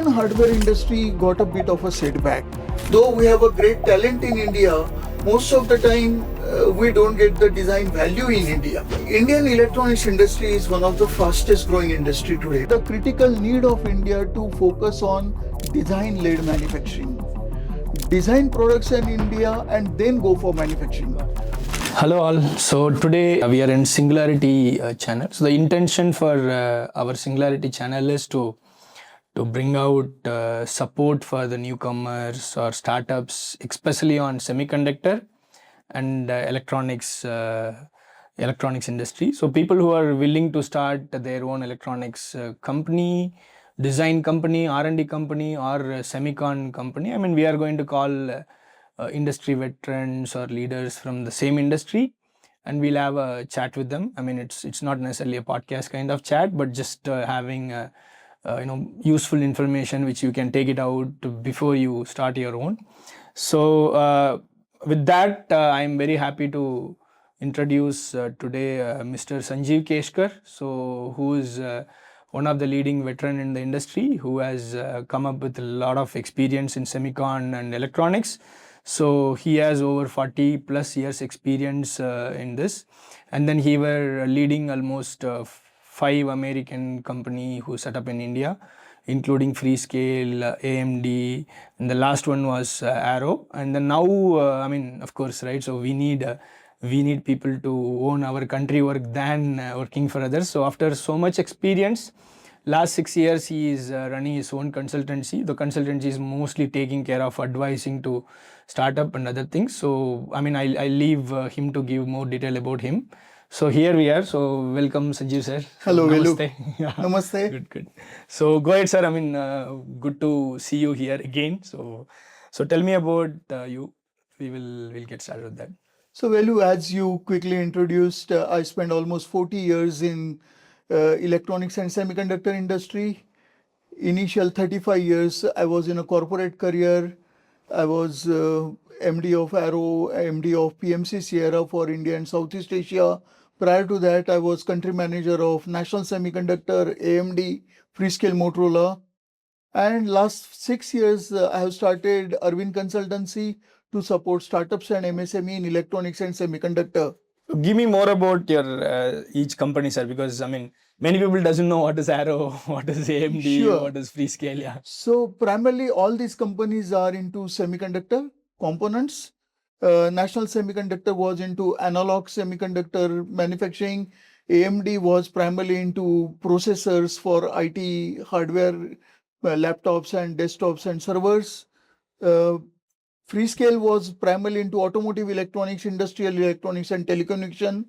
Indian hardware industry got a bit of a setback. Though we have a great talent in India, most of the time we don't get the design value in India. Indian electronics industry is one of the fastest growing industry today. The critical need of India to focus on design-led manufacturing. Design products in India and then go for manufacturing. Hello all. So today we are in Singularity channel. So the intention for our Singularity channel is to bring out support for the newcomers or startups, especially on semiconductor and electronics industry. So people who are willing to start their own electronics company, design company, R&D company, or semicon company. I mean, we are going to call industry veterans or leaders from the same industry, and we'll have a chat with them. I mean, it's not necessarily a podcast kind of chat, but just having useful information which you can take it out before you start your own. So with that, I'm very happy to introduce today Mr. Sanjeev Keskar, so who is one of the leading veteran in the industry, who has come up with a lot of experience in semicon and electronics. So he has over 40 plus years experience in this, and then he were leading almost 5 American company who set up in India, including Freescale, AMD, and the last one was Arrow. And then now, I mean, of course, right? So we need people to own our country work than working for others. So after so much experience, last 6 years he is running his own consultancy. The consultancy is mostly taking care of advising to startup and other things. So I mean, I leave him to give more detail about him. So here we are. So welcome, Sanjeev sir. Hello, Namaste. Yeah. Namaste. Good. So go ahead, sir. I mean, good to see you here again. So tell me about you. We'll get started with that. So Velu, as you quickly introduced, I spent almost 40 years in electronics and semiconductor industry. Initial 35 years, I was in a corporate career. I was MD of Arrow, MD of PMC Sierra for India and Southeast Asia. Prior to that, I was country manager of National Semiconductor, AMD, Freescale Motorola. And last 6 years, I have started Arvind Consultancy to support startups and MSME in electronics and semiconductor. Give me more about your each company, sir, because I mean, many people doesn't know what is Arrow, what is AMD, Sure. what is Freescale. Yeah. So primarily all these companies are into semiconductor components. National Semiconductor was into analog semiconductor manufacturing. AMD was primarily into processors for IT hardware, laptops and desktops and servers. Freescale was primarily into automotive electronics, industrial electronics and telecommunication.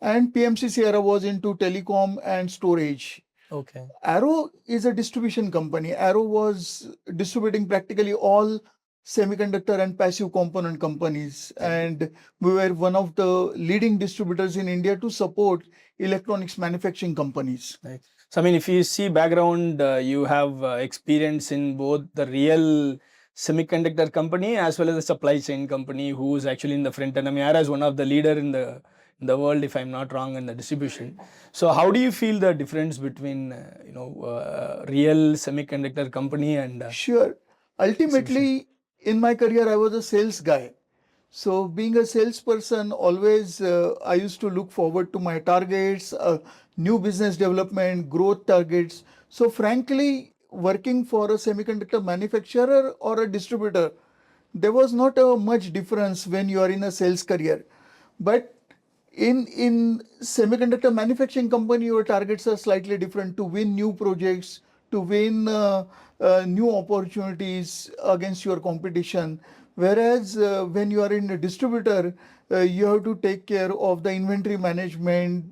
And PMC Sierra was into telecom and storage. Okay. Arrow is a distribution company. Arrow was distributing practically all semiconductor and passive component companies. And we were one of the leading distributors in India to support electronics manufacturing companies. Right. So, I mean, if you see background, you have experience in both the real semiconductor company as well as the supply chain company who is actually in the front end. I mean, Arrow is one of the leader in the world, if I'm not wrong, in the distribution. So how do you feel the difference between real semiconductor company and Sure. Ultimately, in my career, I was a sales guy. So being a salesperson, always I used to look forward to my targets, new business development, growth targets. So frankly, working for a semiconductor manufacturer or a distributor, there was not a much difference when you are in a sales career. But in semiconductor manufacturing company, your targets are slightly different to win new projects, to win new opportunities against your competition. Whereas when you are in a distributor, you have to take care of the inventory management,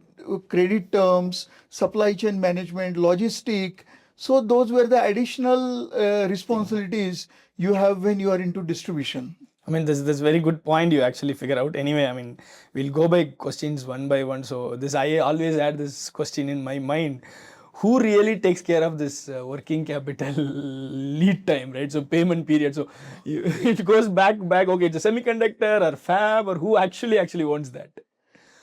credit terms, supply chain management, logistic. So those were the additional responsibilities you have when you are into distribution. I mean, this very good point you actually figure out. Anyway, I mean, we'll go by questions one by one. So I always had this question in my mind. Who really takes care of this working capital lead time, right? So payment period. So it goes back. Okay, it's a semiconductor or fab, or who actually wants that?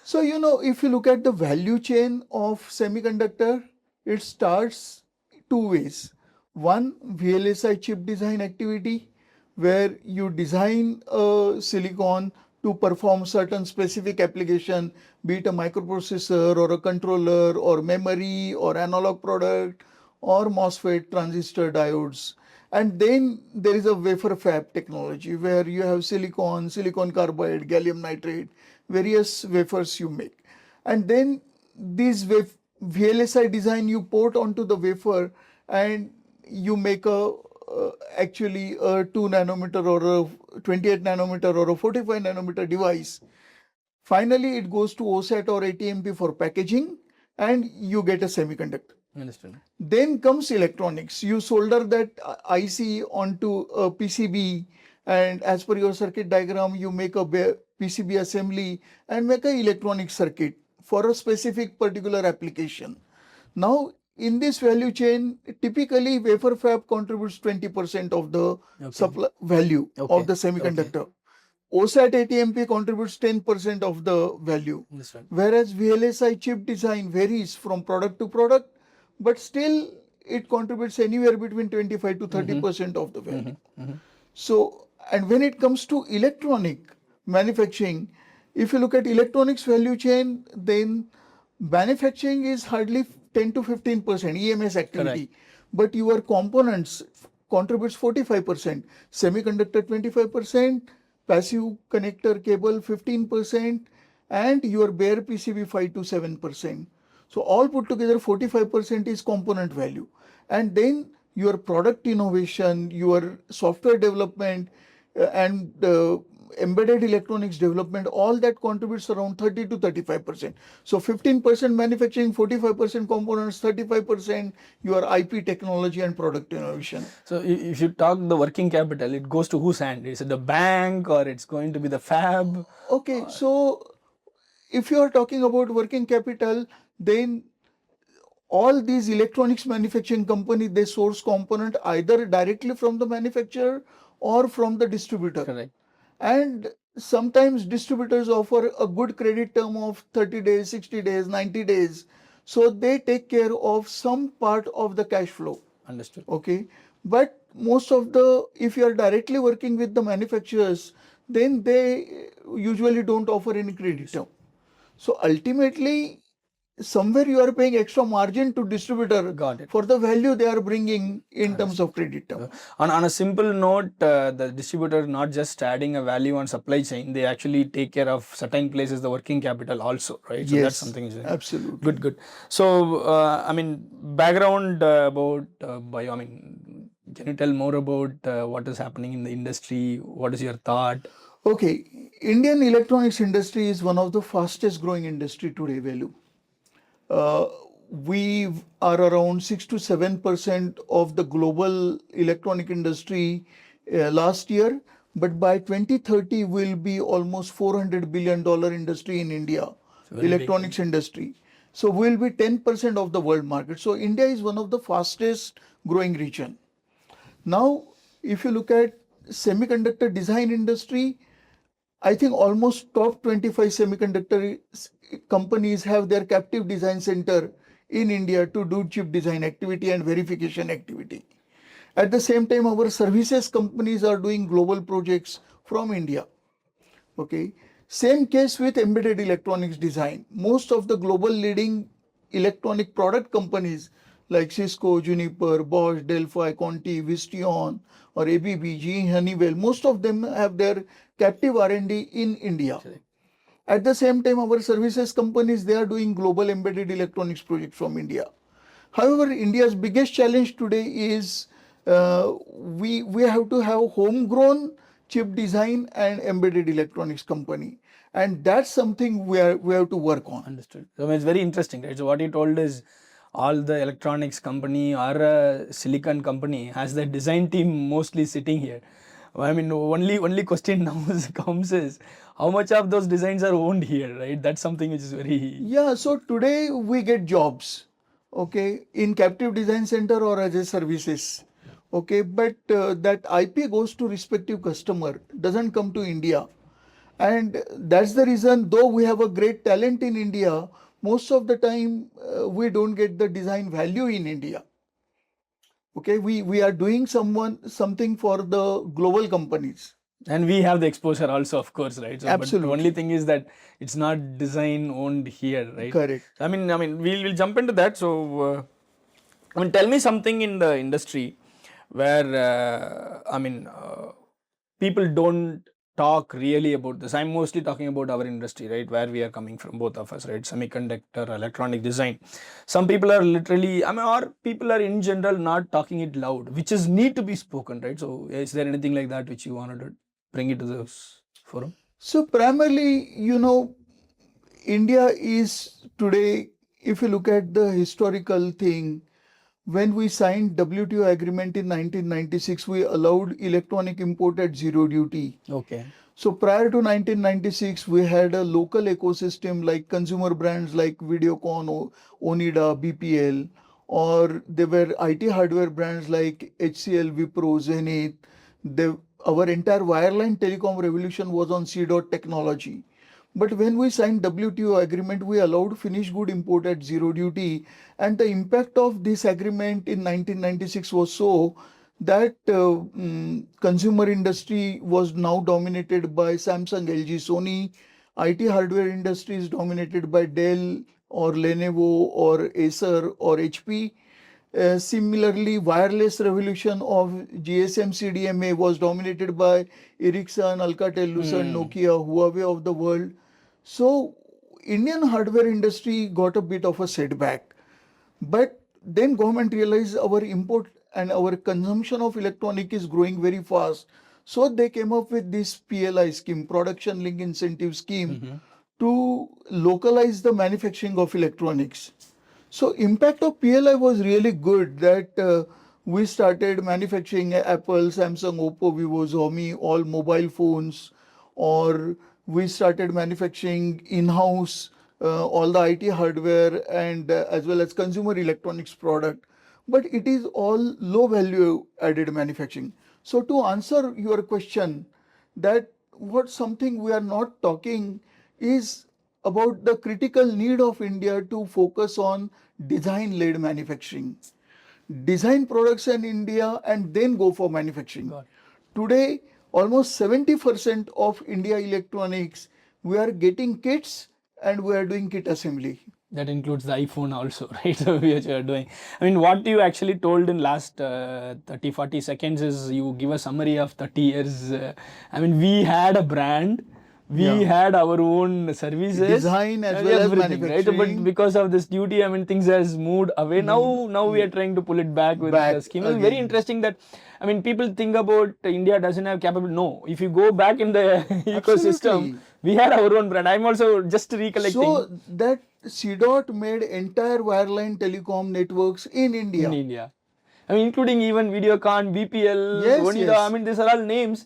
So, if you look at the value chain of semiconductor, it starts two ways. One, VLSI chip design activity, where you design a silicon to perform certain specific application, be it a microprocessor or a controller or memory or analog product or MOSFET transistor diodes. And then there is a wafer fab technology where you have silicon, silicon carbide, gallium nitride, various wafers you make. And then these VLSI design you port onto the wafer, and you make actually a 2 nanometer or a 28 nanometer or a 45 nanometer device. Finally, it goes to OSAT or ATMP for packaging, and you get a semiconductor. Understood. Then comes electronics. You solder that IC onto a PCB, and as per your circuit diagram, you make a PCB assembly and make an electronic circuit for a specific particular application. Now, in this value chain, typically wafer fab contributes 20% of the supply value of the semiconductor. OSAT ATMP contributes 10% of the value. Understood. Whereas VLSI chip design varies from product to product, but still it contributes anywhere between 25 to 30% of the value. So, and when it comes to electronic manufacturing, if you look at electronics value chain, then manufacturing is hardly 10 to 15% EMS activity, but your components contributes 45%, semiconductor 25%, passive connector cable 15%, and your bare PCB 5 to 7%. So all put together 45% is component value. And then your product innovation, your software development, and embedded electronics development, all that contributes around 30 to 35%. So 15% manufacturing, 45% components, 35% your IP technology and product innovation. So if you talk the working capital, it goes to whose hand? Is it the bank or it's going to be the fab? Okay, so if you are talking about working capital, then all these electronics manufacturing company, they source component either directly from the manufacturer or from the distributor. Correct. And sometimes distributors offer a good credit term of 30 days, 60 days, 90 days. So they take care of some part of the cash flow. Understood. Okay. But most of the, if you are directly working with the manufacturers, then they usually don't offer any credit term. So ultimately, somewhere you are paying extra margin to distributor for the value they are bringing in terms of credit term. On a simple note, the distributor not just adding a value on supply chain, they actually take care of certain places the working capital also, right? So Yes, that's something. absolutely. Good. So I mean, background about bio. I mean, can you tell more about what is happening in the industry? What is your thought? Okay, Indian electronics industry is one of the fastest growing industry today, value. We are around 6 to 7% of the global electronic industry last year, but by 2030 will be almost $400 billion industry in India, electronics industry. So we'll be 10% of the world market. So India is one of the fastest growing region. Now, if you look at semiconductor design industry, I think almost top 25 semiconductor companies have their captive design center in India to do chip design activity and verification activity. At the same time, our services companies are doing global projects from India. Okay. Same case with embedded electronics design. Most of the global leading electronic product companies like Cisco, Juniper, Bosch, Delphi, Conti, Visteon, or ABB, GE, Honeywell, most of them have their captive R&D in India. At the same time, our services companies, they are doing global embedded electronics projects from India. However, India's biggest challenge today is we have to have homegrown chip design and embedded electronics company, and that's something we have to work on. Understood. So it's very interesting, right? So what you told is all the electronics company or a silicon company has the design team mostly sitting here. I mean, only question now comes is how much of those designs are owned here, right? That's something which is very So today we get jobs, okay, in captive design center or as a services, okay, but that IP goes to respective customer, doesn't come to India. And that's the reason, though we have a great talent in India, most of the time we don't get the design value in India. Okay, we are doing something for the global companies. And we have the exposure also, of course, right? So, but the only Absolutely. thing is that it's not design owned here, right? Correct. I mean, we'll jump into that. So, I mean, tell me something in the industry where people don't talk really about this. I'm mostly talking about our industry, right? Where we are coming from, both of us, right? Semiconductor, electronic design. Some people are literally, or people are in general not talking it loud, which is need to be spoken, right? So, is there anything like that which you wanted to bring it to this forum? So primarily, India is today, if you look at the historical thing, when we signed WTO agreement in 1996, we allowed electronic import at zero duty. Okay. So prior to 1996, we had a local ecosystem like consumer brands like Videocon, Onida, BPL, or there were IT hardware brands like HCL, Wipro, Zenith. Our entire wireline telecom revolution was on C dot technology. But when we signed WTO agreement, we allowed finished good import at zero duty, and the impact of this agreement in 1996 was so that consumer industry was now dominated by Samsung, LG, Sony. IT hardware industry is dominated by Dell or Lenovo or Acer or HP. Similarly, wireless revolution of GSM CDMA was dominated by Ericsson, Alcatel, Lucent, Nokia, Huawei of the world. So Indian hardware industry got a bit of a setback. But then government realized our import and our consumption of electronic is growing very fast. So they came up with this PLI scheme, production link incentive scheme, to localize the manufacturing of electronics. So impact of PLI was really good that we started manufacturing Apple, Samsung, Oppo, Vivo, Xiaomi, all mobile phones, or we started manufacturing in-house all the IT hardware and as well as consumer electronics product. But it is all low value added manufacturing. So to answer your question, that what something we are not talking is about the critical need of India to focus on design-led manufacturing. Design products in India and then go for manufacturing. Got it. Today, almost 70% of India electronics, we are getting kits and we are doing kit assembly. That includes the iPhone also, right? So which you are doing. I mean, what you actually told in last 30, 40 seconds is you give a summary of 30 years. I mean, we had a brand, we Yeah. had our own services, Design as well as everything, right? But manufacturing. because of this duty, I mean, things has moved away. Now we are trying to pull it back with the Back scheme. It's very again. interesting that, I mean, people think about India doesn't have capability. No, if you go back in the ecosystem, Absolutely. we had our own brand. I'm also just recollecting. So that CDOT made entire wireline telecom networks in India. In India. I mean, including even Videocon, BPL, Yes, Onida. yes. I mean, these are all names.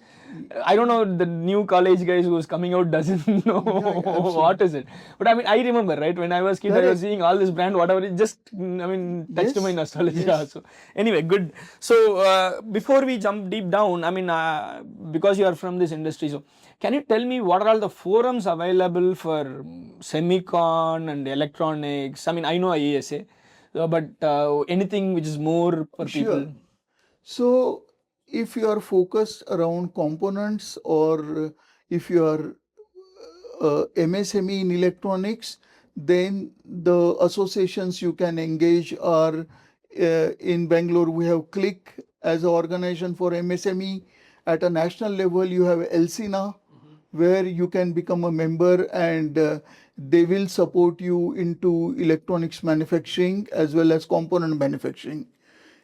I don't know, the new college guys who's coming out doesn't know what is it. But I mean, I remember, right? When I was kid, I was Correct. seeing all this brand, whatever. It just, I mean, touched my Yes, nostalgia. yes. So anyway, good. So before we jump deep down, I mean, because you are from this industry, so can you tell me what are all the forums available for semicon and electronics? I mean, I know IESA. But anything which is more for Sure. people. So if you are focused around components or if you are MSME in electronics, then the associations you can engage are in Bangalore, we have Click as an organization for MSME. At a national level, you have LCNA, where you can become a member and they will support you into electronics manufacturing as well as component manufacturing.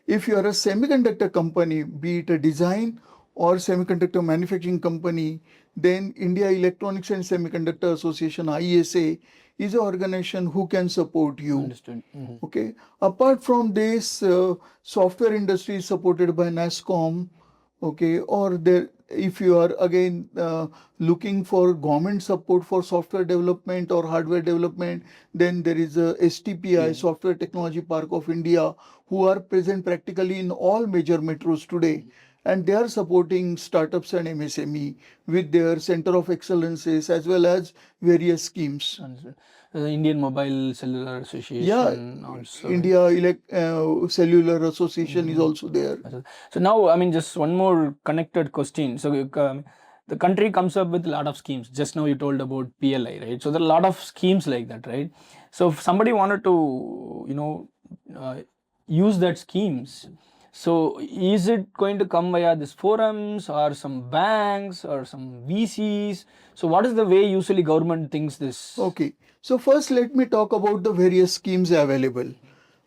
If you are a semiconductor company, be it a design or semiconductor manufacturing company, then India Electronics and Semiconductor Association (IESA) is an organization who can support you. Understood. Okay. Apart from this, software industry is supported by NASCOM. Okay. Or there, if you are again looking for government support for software development or hardware development, then there is a STPI, Software Technology Park of India, who are present practically in all major metros today. And they are supporting startups and MSME with their Center of Excellences as well as various schemes. Understood. The Indian Mobile Cellular Association also. India Cellular Association is also there. So now, I mean, just one more connected question. So the country comes up with a lot of schemes. Just now you told about PLI, right? So there are a lot of schemes like that, right? So if somebody wanted to, use that schemes, so is it going to come via these forums or some banks or some VCs? So what is the way usually government thinks this? Okay, so first let me talk about the various schemes available.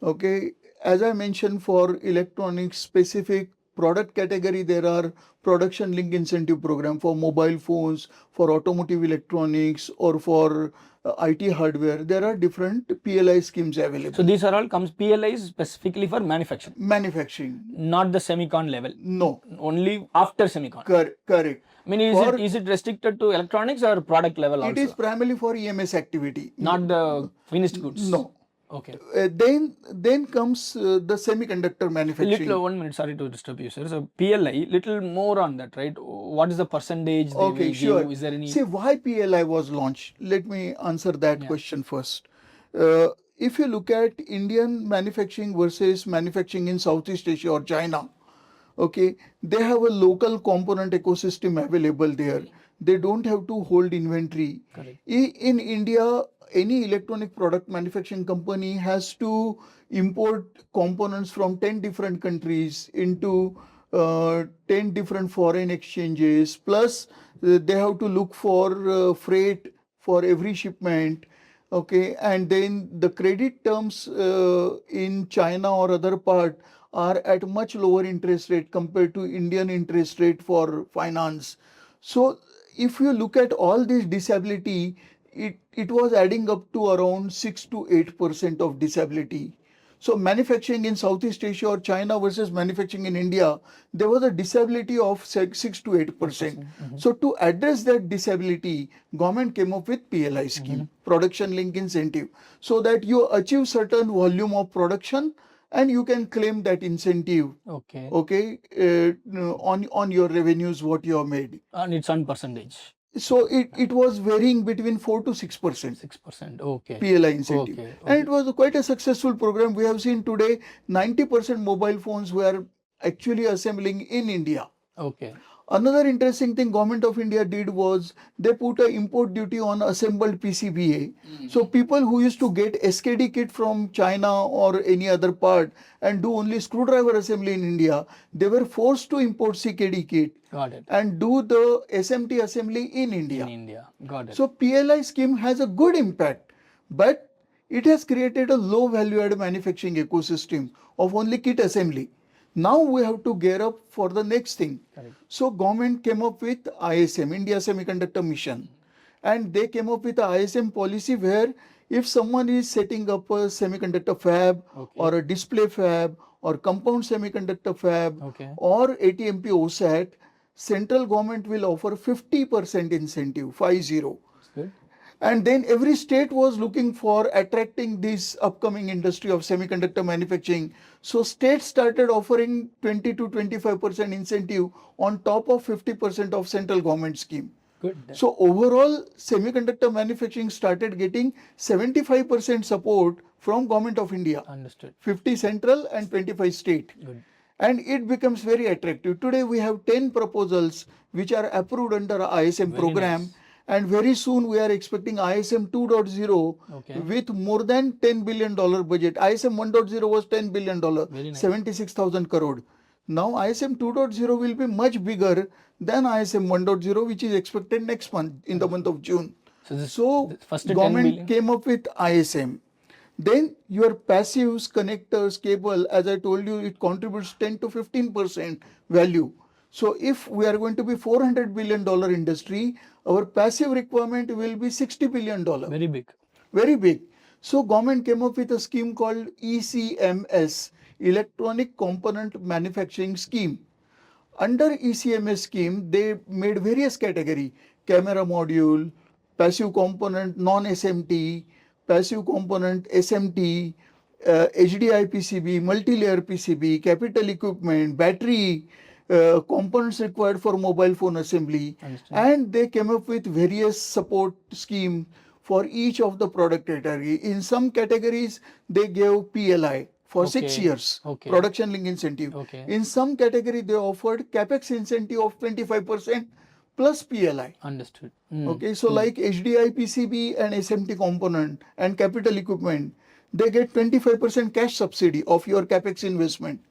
Okay, as I mentioned, for electronics specific product category, there are production link incentive program for mobile phones, for automotive electronics, or for IT hardware. There are different PLI schemes available. So these are all comes PLIs specifically for manufacturing, Manufacturing, not the semicon level. no, Only after semicon. correct. I mean, is it restricted to electronics or product level also? It is primarily for EMS activity. Not the finished goods. No. Okay. Then comes the semiconductor manufacturing. Little 1 minute, sorry to disturb you, sir. So PLI, little more on that, right? What is the percentage they Okay, will sure. give? Is there any? See, why PLI was launched? Let me answer that question first. If you look at Indian manufacturing versus manufacturing in Southeast Asia or China, okay, they have a local component ecosystem available there. They don't have to hold inventory. Correct. In India, any electronic product manufacturing company has to import components from 10 different countries into 10 different foreign exchanges, plus they have to look for freight for every shipment. Okay, and then the credit terms in China or other part are at much lower interest rate compared to Indian interest rate for finance. So if you look at all this disability, it was adding up to around 6 to 8% of disability. So manufacturing in Southeast Asia or China versus manufacturing in India, there was a disability of 6 to 8%. So to address that disability, government came up with PLI scheme, production link incentive, so that you achieve certain volume of production and you can claim that incentive. Okay. Okay, on your revenues what you have made. And it's on percentage. So it was varying between 4 to 6%. 6%. Okay. PLI incentive. Okay. And it was quite a successful program. We have seen today 90% mobile phones were actually assembling in India. Okay. Another interesting thing government of India did was they put an import duty on assembled PCBA. So people who used to get SKD kit from China or any other part and do only screwdriver assembly in India, they were forced to import CKD kit. Got it. And do the SMT assembly in India. In India. Got it. So PLI scheme has a good impact, but it has created a low value added manufacturing ecosystem of only kit assembly. Now we have to gear up for the next thing. Correct. So government came up with ISM, India Semiconductor Mission, and they came up with a ISM policy where if someone is setting up a semiconductor fab or a display fab or compound semiconductor fab or ATMP OSAT, central government will offer 50% incentive, 50. Good. And then every state was looking for attracting this upcoming industry of semiconductor manufacturing. So states started offering 20 to 25% incentive on top of 50% of central government scheme. Good. So overall, semiconductor manufacturing started getting 75% support from government of India. Understood. 50 central and 25 state. Good. And it becomes very attractive. Today we have 10 proposals which are approved under ISM program. Nice. And very soon we are expecting ISM 2.0 with more than $10 billion budget. ISM 1.0 was $10 billion, Nice. 76,000 crore. Now ISM 2.0 will be much bigger than ISM 1.0, which is expected next month, in the month of June. So first government came up with ISM. Then your passives, connectors, cable, as I told you, it contributes 10 to 15% value. So if we are going to be $400 billion industry, our passive requirement will be $60 billion. Very big. Very big. So government came up with a scheme called ECMS, Electronic Component Manufacturing Scheme. Under ECMS scheme, they made various category: camera module, passive component non-SMT, passive component SMT, HDI PCB, multi-layer PCB, capital equipment, battery, components required for mobile phone assembly. And they came up with various support scheme for each of the product category. In some categories, they gave PLI for 6 Okay. years, Okay. production link incentive. Okay. In some category, they offered capex incentive of 25% plus PLI. Understood. Okay, so like HDI, PCB and SMT component and capital equipment, they get 25% cash subsidy of your capex investment.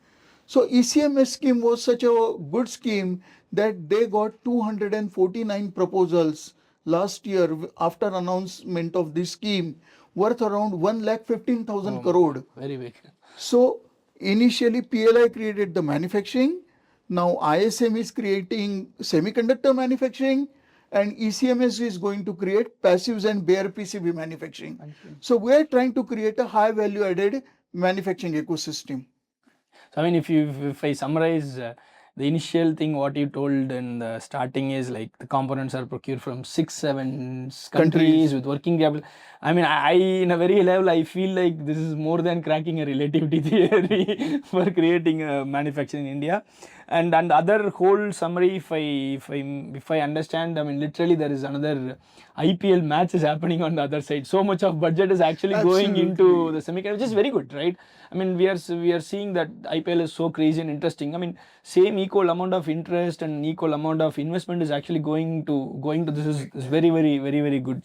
So ECMS scheme was such a good scheme that they got 249 proposals last year after announcement of this scheme, worth around 1,15,000 crore. Very big. So initially PLI created the manufacturing. Now ISM is creating semiconductor manufacturing, and ECMS is going to create passives and bare PCB manufacturing. So we are trying to create a high value added manufacturing ecosystem. So I mean, if I summarize, the initial thing what you told in the starting is like the components are procured from 6-7 countries with working capital. I mean, I in a very level I feel like this is more than cracking a relativity theory for creating a manufacturing in India. And other whole summary, if I understand, I mean literally there is another IPL match is happening on the other side. So much of budget is actually going into the semiconductor, which is very good, right? I mean, we are seeing that IPL is so crazy and interesting. I mean, same equal amount of interest and equal amount of investment is actually going to this is very good